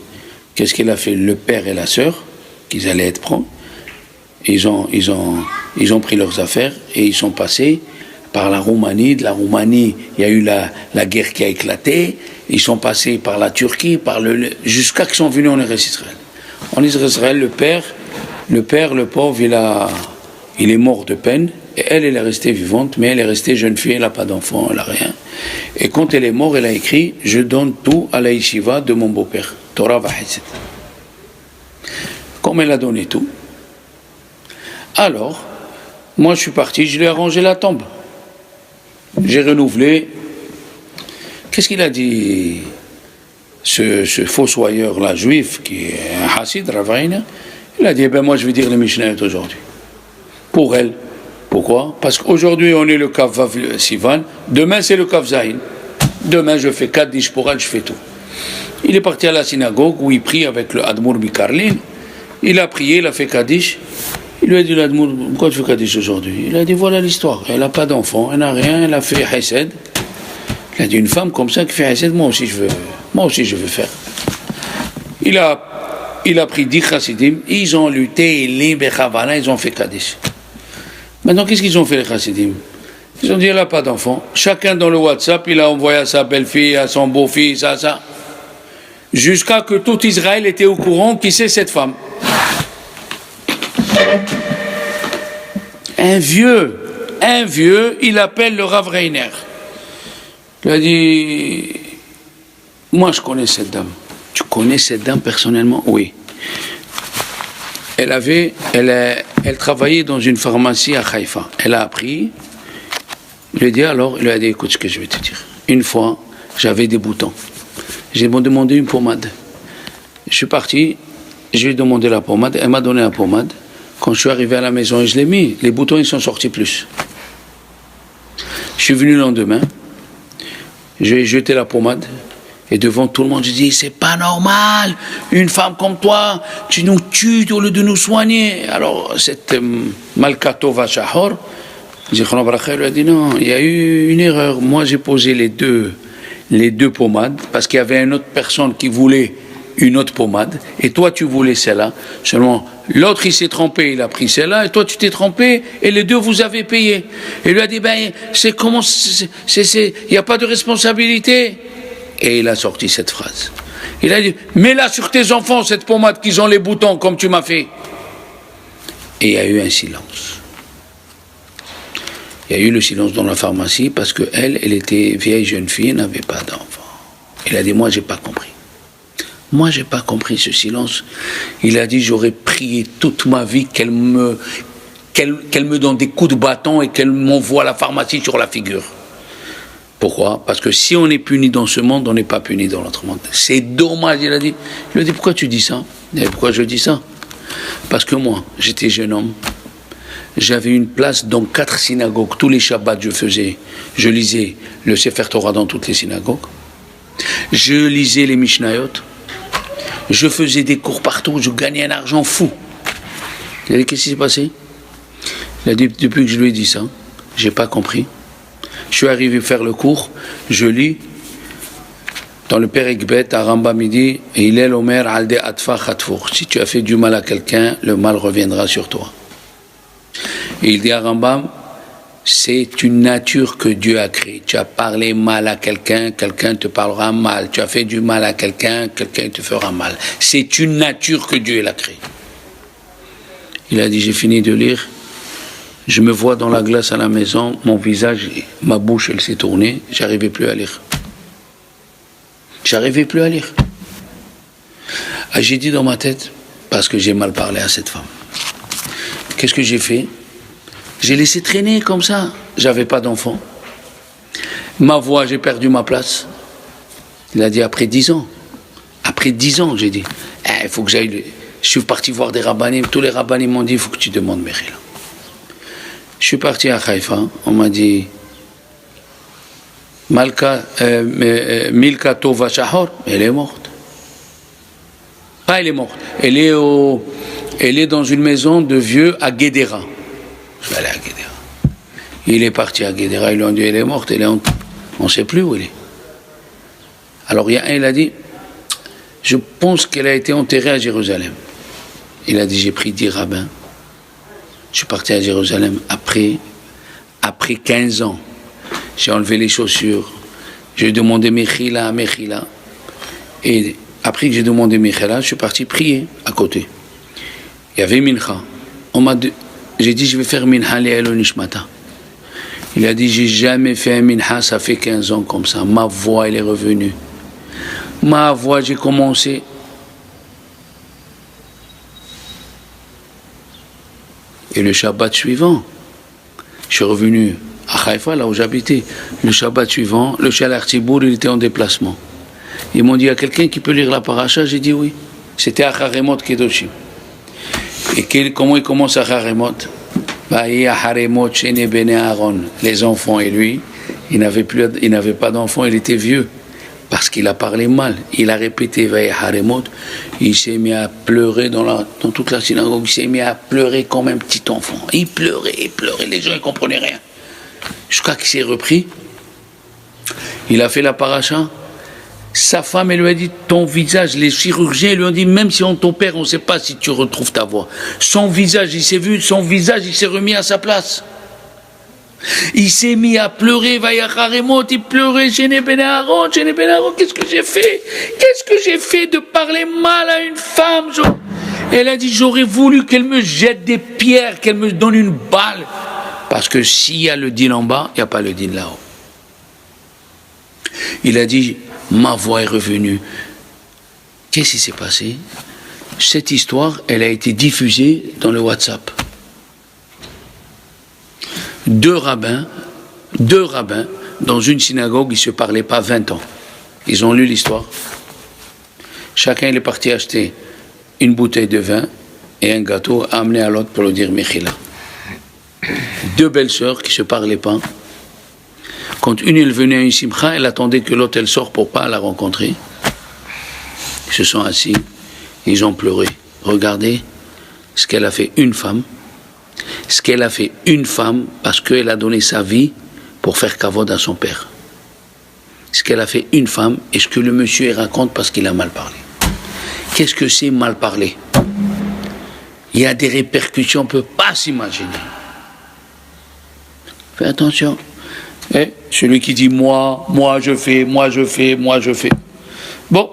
Qu'est-ce qu'il a fait le père et la sœur, qu'ils allaient être pris. Ils ont pris leurs affaires et ils sont passés par la Roumanie. De la Roumanie, il y a eu la guerre qui a éclaté. Ils sont passés par la Turquie, jusqu'à qu'ils sont venus en Israël. En Israël, le père, le pauvre, il est mort de peine. Et elle est restée vivante, mais elle est restée jeune fille, elle n'a pas d'enfant, elle n'a rien. Et quand elle est morte, elle a écrit « Je donne tout à la yeshiva de mon beau-père, Torah Vahesed ». Comme elle a donné tout, alors, moi je suis parti, je lui ai arrangé la tombe. J'ai renouvelé. Qu'est-ce qu'il a dit, ce fossoyeur-là, juif, qui est un Hassid, Ravaïna? Il a dit, moi je vais dire les Mishnayot aujourd'hui. Pour elle. Pourquoi? Parce qu'aujourd'hui on est le Kav Vav Sivan, demain c'est le Kav Zahin. Demain je fais Kaddish pour elle, je fais tout. Il est parti à la synagogue où il prie avec le Admour Bikarlin. Il a prié, il a fait Kaddish. Il lui a dit, l'Admour, pourquoi tu fais Kaddish aujourd'hui? Il a dit, voilà l'histoire. Elle n'a pas d'enfant, elle n'a rien, elle a fait Hesed. Il a dit, une femme comme ça qui fait Hesed, moi aussi je veux faire. Il a pris 10 chassidim, ils ont lutté, ils ont fait Kaddish. Maintenant, qu'est-ce qu'ils ont fait les chassidim? Ils ont dit, elle n'a pas d'enfant. Chacun dans le WhatsApp, il a envoyé à sa belle-fille, à son beau-fils, à ça. Jusqu'à que tout Israël était au courant qui c'est cette femme. Un vieux, il appelle le Rav Reiner. Il a dit, moi je connais cette dame. Tu connais cette dame personnellement? Oui. Elle travaillait dans une pharmacie à Haïfa. Elle a appris. Il lui a dit, écoute ce que je vais te dire. Une fois, j'avais des boutons. J'ai demandé une pommade. Je suis parti, je lui ai demandé la pommade, elle m'a donné la pommade. Quand je suis arrivé à la maison et je l'ai mis, les boutons ils sont sortis plus. Je suis venu le lendemain, j'ai jeté la pommade. Et devant tout le monde, je dis, c'est pas normal, une femme comme toi, tu nous tues au lieu de nous soigner. Alors, cette Malkato Vachahor, lui a dit, non, il y a eu une erreur. Moi, j'ai posé les deux pommades, parce qu'il y avait une autre personne qui voulait une autre pommade, et toi, tu voulais celle-là. Seulement, l'autre, il s'est trompé, il a pris celle-là, et toi, tu t'es trompé, et les deux, vous avez payé. Et il lui a dit, c'est comment, il n'y a pas de responsabilité. Et il a sorti cette phrase. Il a dit, mets-la sur tes enfants, cette pommade qu'ils ont les boutons, comme tu m'as fait. Et il y a eu un silence. Il y a eu le silence dans la pharmacie, parce qu'elle était vieille jeune fille, elle n'avait pas d'enfant. Il a dit, moi, j'ai pas compris. Moi, j'ai pas compris ce silence. Il a dit, j'aurais prié toute ma vie qu'elle me donne des coups de bâton et qu'elle m'envoie à la pharmacie sur la figure. Pourquoi? Parce que si on est puni dans ce monde, on n'est pas puni dans l'autre monde. C'est dommage, il a dit. Il lui a dit, pourquoi tu dis ça? Il a dit, pourquoi je dis ça? Parce que moi, j'étais jeune homme. J'avais une place dans 4 synagogues. Tous les Shabbats, je lisais le Sefer Torah dans toutes les synagogues. Je lisais les Mishnayot. Je faisais des cours partout. Je gagnais un argent fou. Il a dit, qu'est-ce qui s'est passé? Il a dit, depuis que je lui ai dit ça, j'ai pas compris. Je suis arrivé faire le cours, je lis dans le Père Ekbet, à Rambam, il dit, il est l'Omer alde atfa khatfour. Si tu as fait du mal à quelqu'un, le mal reviendra sur toi. Et il dit à Rambam, c'est une nature que Dieu a créée. Tu as parlé mal à quelqu'un, quelqu'un te parlera mal. Tu as fait du mal à quelqu'un, quelqu'un te fera mal. C'est une nature que Dieu a créée. Il a dit, j'ai fini de lire. Je me vois dans la glace à la maison, mon visage, ma bouche, elle s'est tournée, j'arrivais plus à lire. J'arrivais plus à lire. Ah, j'ai dit dans ma tête, parce que j'ai mal parlé à cette femme. Qu'est-ce que j'ai fait? J'ai laissé traîner comme ça. j'avais pas d'enfant. Ma voix, j'ai perdu ma place. Il a dit après 10 ans. Après 10 ans, j'ai dit, il faut que j'aille. Je suis parti voir des rabbinim. Tous les rabbinim m'ont dit, il faut que tu demandes Mechila. Je suis parti à Haïfa. On m'a dit, Milka Tova Shahor, elle est morte. Ah, elle est morte. Elle est dans une maison de vieux à Guédéra. Je vais aller à Guédéra. Il est parti à Guédéra. Ils lui ont dit, elle est morte. On ne sait plus où elle est. Alors il y a un, il a dit, je pense qu'elle a été enterrée à Jérusalem. Il a dit, j'ai pris 10 rabbins. Je suis parti à Jérusalem après 15 ans. J'ai enlevé les chaussures. J'ai demandé Mechila. Et après que j'ai demandé Mechila, je suis parti prier à côté. Il y avait Mincha. J'ai dit, je vais faire Mincha Le'elo Nishmata. Il a dit, j'ai jamais fait un Mincha, ça fait 15 ans comme ça. Ma voix, elle est revenue. Ma voix, j'ai commencé. Et le Shabbat suivant, je suis revenu à Haïfa, là où j'habitais. Le Shabbat suivant, le Shalach Tzibour, il était en déplacement. Ils m'ont dit, il y a quelqu'un qui peut lire la paracha? J'ai dit oui. C'était à Haremot Kedoshim. Et comment il commence à Haremot? Les enfants et lui, il n'avait pas d'enfants, il était vieux. Parce qu'il a parlé mal. Il a répété Haremot. Il s'est mis à pleurer dans toute la synagogue. Il s'est mis à pleurer comme un petit enfant. Il pleurait. Les gens ne comprenaient rien. Jusqu'à qu'il s'est repris. Il a fait la paracha. Sa femme, elle lui a dit, ton visage, les chirurgiens lui ont dit, même si on t'opère, on ne sait pas si tu retrouves ta voix. Son visage, il s'est vu, son visage, il s'est remis à sa place. Il s'est mis à pleurer, il pleurait, Gene Ben Aaron, qu'est-ce que j'ai fait? Qu'est-ce que j'ai fait de parler mal à une femme? Elle a dit, j'aurais voulu qu'elle me jette des pierres, qu'elle me donne une balle. Parce que s'il y a le din en bas, il n'y a pas le din là-haut. Il a dit, ma voix est revenue. Qu'est-ce qui s'est passé? Cette histoire, elle a été diffusée dans le WhatsApp. Deux rabbins, dans une synagogue, ils ne se parlaient pas 20 ans. Ils ont lu l'histoire. Chacun il est parti acheter une bouteille de vin et un gâteau à amener à l'autre pour le dire Mechila. Deux belles sœurs qui ne se parlaient pas. Quand une elle venait à une simcha, elle attendait que l'autre elle sorte pour pas la rencontrer. Ils se sont assis, ils ont pleuré. Regardez ce qu'elle a fait une femme. Ce qu'elle a fait une femme parce qu'elle a donné sa vie pour faire kavod à son père. Ce qu'elle a fait une femme et ce que le monsieur raconte parce qu'il a mal parlé. Qu'est-ce que c'est mal parler? Il y a des répercussions, on ne peut pas s'imaginer. Fais attention. Celui qui dit moi je fais. Bon,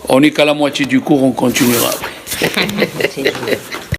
on n'est qu'à la moitié du cours, on continuera après.